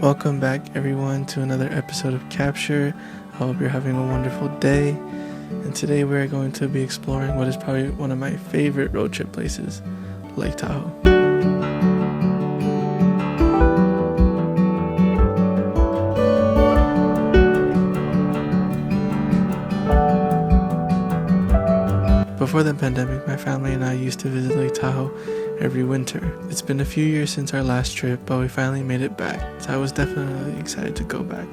Welcome back everyone to another episode of Capture. I hope you're having a wonderful day. And today we're going to be exploring what is probably one of my favorite road trip places, Lake Tahoe. Before the pandemic, my family and I used to visit Lake Tahoe every winter. It's been a few years since our last trip, but we finally made it back, so I was definitely excited to go back.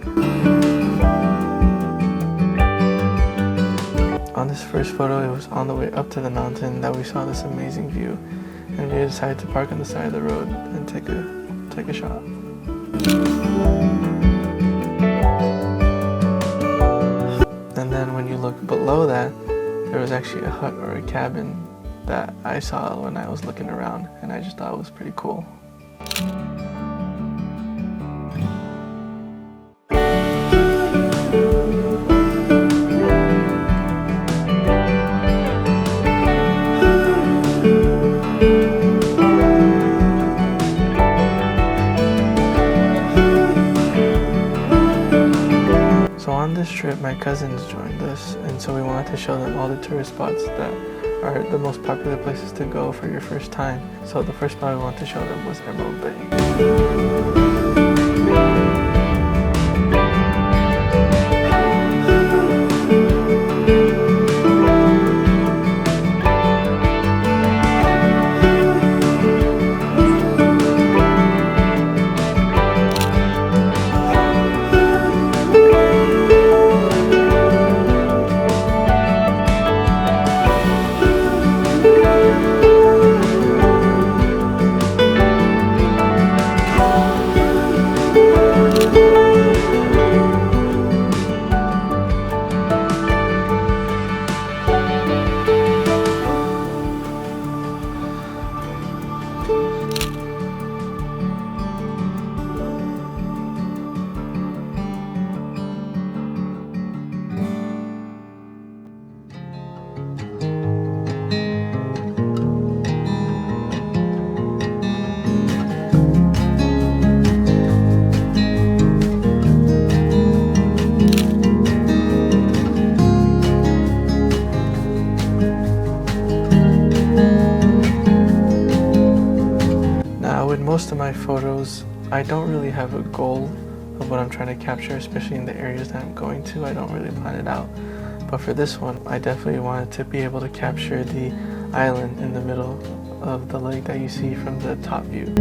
On this first photo, it was on the way up to the mountain that we saw this amazing view, and we decided to park on the side of the road and take a shot. And then when you look below that, there was actually a hut or a cabin that I saw when I was looking around, and I just thought it was pretty cool. So on this trip, my cousins joined us, and so we wanted to show them all the tourist spots that are the most popular places to go for your first time. So the first spot we wanted to show them was Emerald Bay. With most of my photos, I don't really have a goal of what I'm trying to capture, especially in the areas that I'm going to. I don't really plan it out. But for this one, I definitely wanted to be able to capture the island in the middle of the lake that you see from the top view.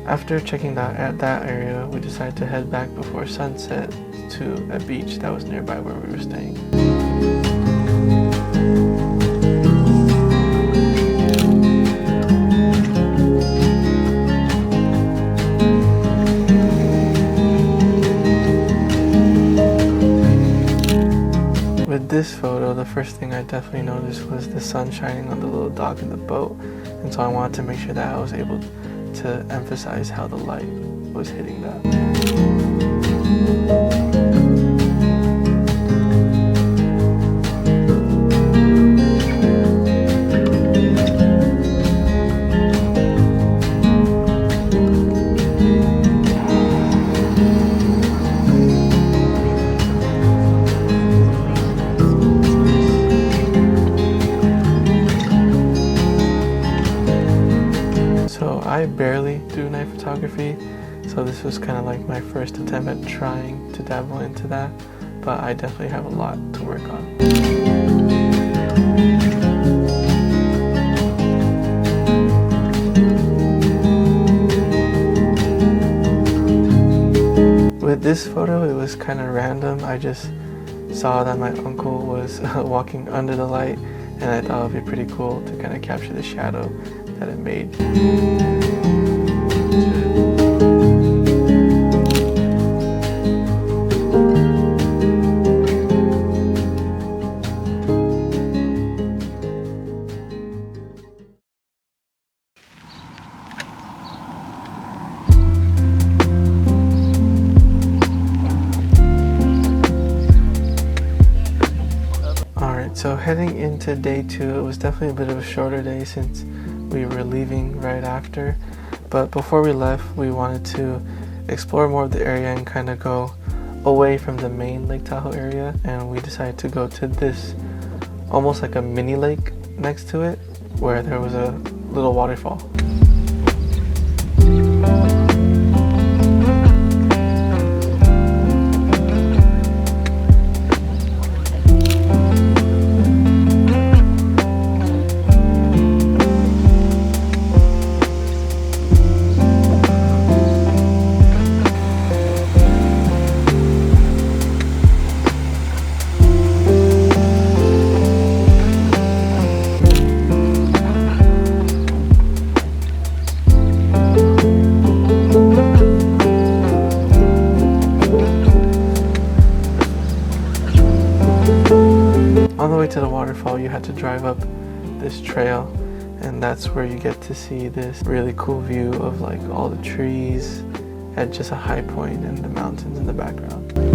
After checking out that area, we decided to head back before sunset to a beach that was nearby where we were staying. With this photo, the first thing I definitely noticed was the sun shining on the little dog in the boat, and so I wanted to make sure that I was able to emphasize how the light was hitting that. I barely do night photography, so this was kind of like my first attempt at trying to dabble into that, but I definitely have a lot to work on. With this photo, it was kind of random. I just saw that my uncle was walking under the light, and I thought it would be pretty cool to kind of capture the shadow that it made. heading into day 2, it was definitely a bit of a shorter day since we were leaving right after. But before we left, we wanted to explore more of the area and kind of go away from the main Lake Tahoe area. And we decided to go to this almost like a mini lake next to it where there was a little waterfall. On the way to the waterfall, you had to drive up this trail, and that's where you get to see this really cool view of like all the trees at just a high point and the mountains in the background.